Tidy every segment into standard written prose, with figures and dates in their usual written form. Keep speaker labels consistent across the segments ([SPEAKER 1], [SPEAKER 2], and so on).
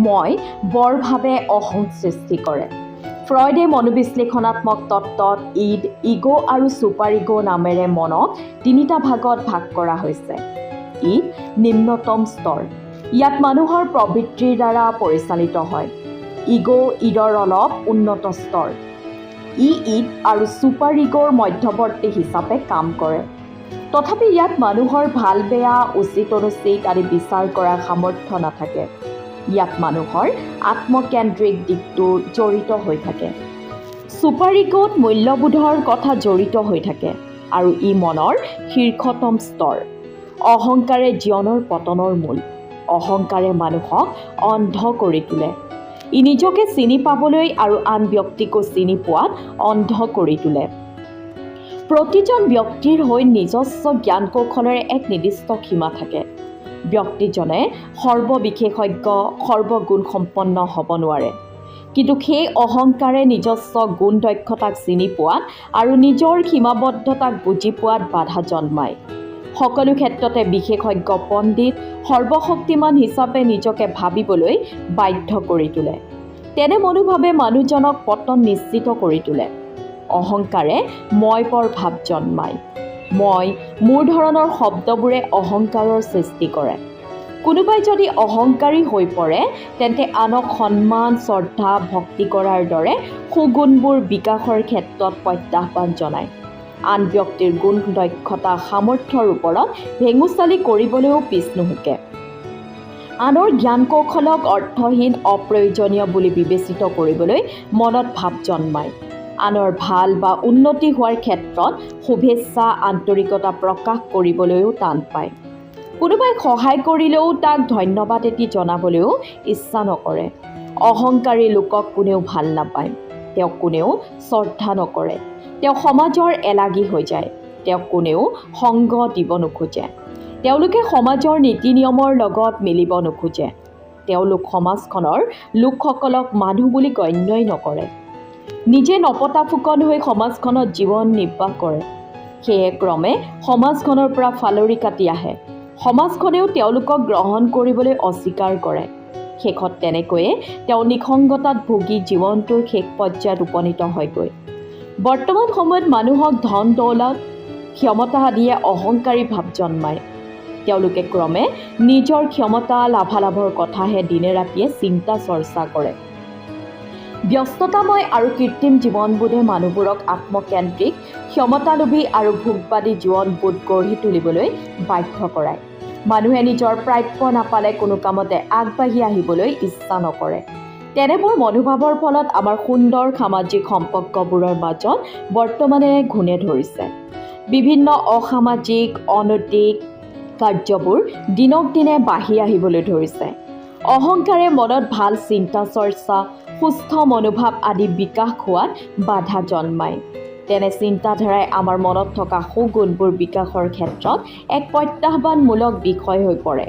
[SPEAKER 1] মই বৰভাৱে অহং সৃষ্টি কৰে। ফ্ৰয়ডে মনোবিশ্লেষণাত্মক তত্ত্বত ইগ' আৰু ছুপাৰ ইগ' নামেৰে মনক তিনিটা ভাগত ভাগ কৰা হৈছে। ই নিম্নতম স্তৰ। ইয়াত মানুহৰ প্ৰবৃত্তিৰ দ্বাৰা পৰিচালিত হয়। ইডৰ অলপ উন্নত স্তৰ। ইড আৰু ছুপাৰ ইগ'ৰ মধ্যৱৰ্তী হিচাপে কাম কৰে। তথাপি ইয়াত মানুহৰ ভাল বেয়া, উচিত অনুচিত আদি বিচাৰ কৰাৰ সামৰ্থ্য নাথাকে। ইয়াত মানুহৰ আত্মকেন্দ্ৰিক দিশটো জড়িত হৈ থাকে। ছুপাৰ ইগ'ত মূল্যবোধৰ কথা জড়িত হৈ থাকে আৰু ই মনৰ শীৰ্ষতম স্তৰ। অহংকাৰে জীৱনৰ পতনৰ মূল। অহংকাৰে মানুহক অন্ধ কৰি তোলে। ই নিজকে চিনি পাবলৈ আৰু আন ব্যক্তিকো চিনি পোৱাত অন্ধ কৰি তোলে। প্ৰতিজন ব্যক্তিৰ হৈ নিজস্ব জ্ঞান কৌশলৰে এক নিৰ্দিষ্ট সীমা থাকে। ব্যক্তিজনে সৰ্ববিশেষজ্ঞ, সৰ্বগুণসম্পন্ন হ'ব নোৱাৰে। কিন্তু সেই অহংকাৰে নিজস্ব গুণ দক্ষতাক চিনি পোৱাত আৰু নিজৰ সীমাবদ্ধতাক বুজি পোৱাত বাধা জন্মায়। সকলো ক্ষেত্ৰতে বিশেষজ্ঞ পণ্ডিত, সৰ্বশক্তিমান হিচাপে নিজকে ভাবিবলৈ বাধ্য কৰি তোলে। তেনে মনোভাৱে মানুহজনক পতন নিশ্চিত কৰি তোলে। অহংকাৰে মই পৰ ভাৱ জন্মায়। মই, মোৰ ধৰণৰ শব্দবোৰে অহংকাৰৰ সৃষ্টি কৰে। কোনোবাই যদি অহংকাৰী হৈ পৰে তেন্তে আনক সন্মান, শ্ৰদ্ধা, ভক্তি কৰাৰ দৰে সুগুণবোৰ বিকাশৰ ক্ষেত্ৰত প্ৰত্যাহ্বান জনায়। আন ব্যক্তিৰ গুণ দক্ষতা সামৰ্থ্যৰ ওপৰত ভেঙুচালি কৰিবলৈও পিছ নুহুকে। আনৰ জ্ঞান কৌশলক অৰ্থহীন, অপ্ৰয়োজনীয় বুলি বিবেচিত কৰিবলৈ মনত ভাৱ জন্মায়। আনৰ ভাল বা উন্নতি হোৱাৰ ক্ষেত্ৰত শুভেচ্ছা, আন্তৰিকতা প্ৰকাশ কৰিবলৈও টান পায়। কোনোবাই সহায় কৰিলেও তাক ধন্যবাদ এটি জনাবলৈও ইচ্ছা নকৰে। অহংকাৰী লোকক কোনেও ভাল নাপায়। তেওঁক কোনেও শ্ৰদ্ধা নকৰে। তেওঁ সমাজৰ এলাগী হৈ যায়। তেওঁক কোনেও সংগ দিব নোখোজে। তেওঁলোকে সমাজৰ নীতি নিয়মৰ লগত মিলিব নোখোজে। তেওঁলোক সমাজখনৰ লোকসকলক মানুহ বুলি গণ্যই নকৰে। নিজে নপতা ফুকন হৈ সমাজখনত জীৱন নিৰ্বাহ কৰে। সেয়ে ক্ৰমে সমাজখনৰ পৰা ফালৰি কাটি আহে। সমাজখনেও তেওঁলোকক গ্ৰহণ কৰিবলৈ অস্বীকাৰ কৰে। শেষত তেনেকৈয়ে তেওঁ নিসংগতাত ভুগি জীৱনটোৰ শেষ পৰ্যায়ত উপনীত হয়গৈ। বৰ্তমান সময়ত মানুহক ধন দৌলত, ক্ষমতা আদিয়ে অহংকাৰী ভাৱ জন্মায়। তেওঁলোকে ক্ৰমে নিজৰ ক্ষমতা, লাভালাভৰ কথাহে দিনে ৰাতিয়ে চিন্তা চৰ্চা কৰে। ব্যস্ততাময় আৰু কৃত্ৰিম জীৱনবোধে মানুহবোৰক আত্মকেন্দ্ৰিক, ক্ষমতালোভী আৰু ভোগবাদী জীৱনবোধ গঢ়ি তুলিবলৈ বাধ্য কৰায়। মানুহে নিজৰ প্ৰাপ্য নাপালে কোনো কামতে আগবাঢ়ি আহিবলৈ ইচ্ছা নকৰে। তেনেবোৰ মনোভাৱৰ ফলত আমাৰ সুন্দৰ সামাজিক সম্পৰ্কবোৰৰ মাজত বৰ্তমানে ঘূণে ধৰিছে। বিভিন্ন অসামাজিক, অনৈতিক কাৰ্যবোৰ দিনক দিনে বাঢ়ি আহিবলৈ ধৰিছে। অহংকাৰে মনত ভাল চিন্তা চৰ্চা, সুস্থ মনোভাৱ আদি বিকাশ হোৱাত বাধা জন্মায়। তেনে চিন্তাধাৰাই আমাৰ মনত থকা সুগুণবোৰ বিকাশৰ ক্ষেত্ৰত এক প্ৰত্যাহ্বানমূলক বিষয় হৈ পৰে।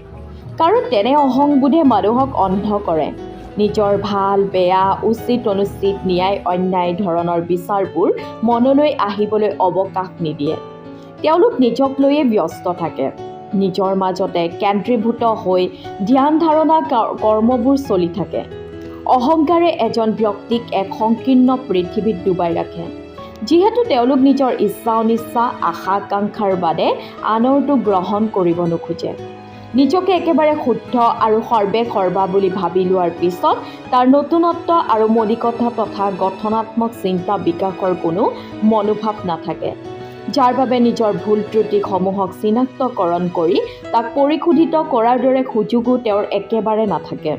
[SPEAKER 1] কাৰণ তেনে অহংবোধে মানুহক অন্ধ কৰে। নিজৰ ভাল বেয়া, উচিত অনুচিত, ন্যায় অন্যায় ধৰণৰ বিচাৰবোৰ মনলৈ আহিবলৈ অৱকাশ নিদিয়ে। তেওঁলোক নিজক লৈয়ে ব্যস্ত থাকে। নিজৰ মাজতে কেন্দ্ৰীভূত হৈ ধ্যান ধাৰণা কৰ্মবোৰ চলি থাকে। অহংকাৰে এজন ব্যক্তিক এক সংকীৰ্ণ পৃথিৱীত ডুবাই ৰাখে। যিহেতু তেওঁলোক নিজৰ ইচ্ছা অনিচ্ছা, আশা আকাংক্ষাৰ বাদে আনৰটো গ্ৰহণ কৰিব নোখোজে। নিজকে একেবাৰে শুদ্ধ আৰু সৰ্বে সৰ্বা বুলি ভাবি লোৱাৰ পিছত তাৰ নতুনত্ব আৰু মৌলিকতা তথা গঠনাত্মক চিন্তা বিকাশৰ কোনো মনোভাৱ নাথাকে। যাৰ বাবে নিজৰ ভুল ত্ৰুটিসমূহক চিনাক্তকৰণ কৰি তাক পৰিশোধিত কৰাৰ দৰে সুযোগো তেওঁৰ একেবাৰে নাথাকে।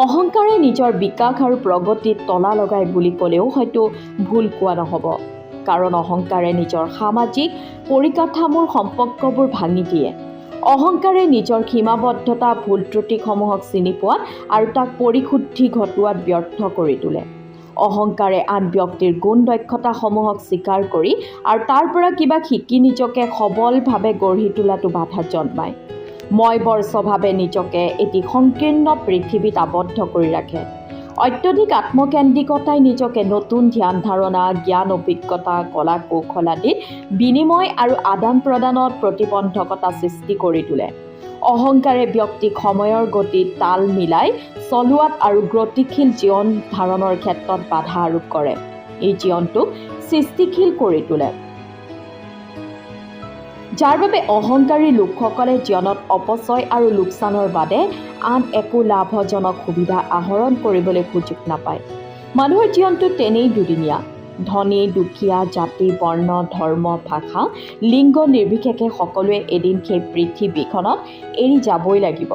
[SPEAKER 1] অহংকাৰে নিজৰ বিকাশ আৰু প্ৰগতিত তলা লগায় বুলি ক'লেও হয়তো ভুল কোৱা নহ'ব। কাৰণ অহংকাৰে নিজৰ সামাজিক পৰিকাঠামোৰ সম্পৰ্কবোৰ ভাঙি দিয়ে। অহংকাৰে নিজৰ সীমাবদ্ধতা, ভুল ত্ৰুটিসমূহক চিনি পোৱাত আৰু তাক পৰিশুদ্ধি ঘটোৱাত ব্যৰ্থ কৰি তোলে। অহংকাৰে আন ব্যক্তিৰ গুণ দক্ষতাসমূহক স্বীকাৰ কৰি আৰু তাৰ পৰা কিবা শিকি নিজকে সবলভাৱে গঢ়ি তোলাটো বাধা জন্মায়। মই বৰ স্বভাৱে নিজকে এটি সংকীৰ্ণ পৃথিৱীত আবদ্ধ কৰি ৰাখে। অত্যধিক আত্মকেন্দ্ৰিকতাই নিজকে নতুন ধ্যান ধাৰণা, জ্ঞান অভিজ্ঞতা, কলা কৌশল আদিত বিনিময় আৰু আদান প্ৰদানত প্ৰতিবন্ধকতা সৃষ্টি কৰি তোলে। অহংকাৰে ব্যক্তিক সময়ৰ গতিত তাল মিলাই চলোৱাত আৰু গতিশীল জীৱন ধাৰণৰ ক্ষেত্ৰত বাধা আৰোপ কৰে। এই জীৱনটোক সৃষ্টিশীল কৰি তোলে, যাৰ বাবে অহংকাৰী লোকসকলে জীৱনত অপচয় আৰু লোকচানৰ বাদে আন একো লাভজনক সুবিধা আহৰণ কৰিবলৈ সুযোগ নাপায়। মানুহৰ জীৱনটো তেনেই দুদিনীয়া। ধনী দুখীয়া, জাতি বৰ্ণ ধৰ্ম ভাষা লিংগ নিৰ্বিশেষে সকলোৱে এদিন সেই পৃথিৱীখনত এৰি যাবই লাগিব।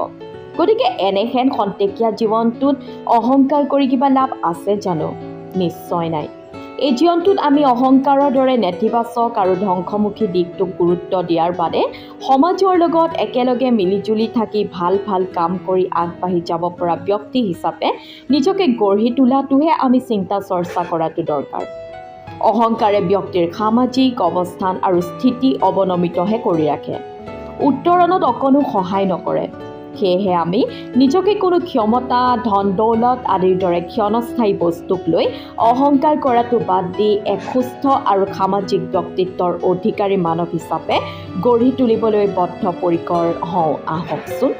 [SPEAKER 1] গতিকে এনেহেন খন্তেকীয়া জীৱনটোত অহংকাৰ কৰি কিবা লাভ আছে জানো? নিশ্চয় নাই। এই জীৱনটোত আমি অহংকাৰৰ দৰে নেতিবাচক আৰু ধ্বংসমুখী দিশটোক গুৰুত্ব দিয়াৰ বাদে সমাজৰ লগত একেলগে মিলিজুলি থাকি ভাল ভাল কাম কৰি আগবাঢ়ি যাব পৰা ব্যক্তি হিচাপে নিজকে গঢ়ি তোলাটোহে আমি চিন্তা চৰ্চা কৰাটো দৰকাৰ। অহংকাৰে ব্যক্তিৰ সামাজিক অৱস্থান আৰু স্থিতি অৱনমিতহে কৰি ৰাখে, উত্তৰণত অকণো সহায় নকৰে। সেয়েহে আমি নিজকে কোনো ক্ষমতা ধন দৌলত আদিৰ দৰে ক্ষণস্থায়ী বস্তুক লৈ অহংকাৰ কৰাটো বাদ দি এক সুস্থ আৰু সামাজিক ব্যক্তিত্বৰ অধিকাৰী মানৱ হিচাপে গঢ়ি তুলিবলৈ বদ্ধপৰিকৰ হওঁ আহকচোন।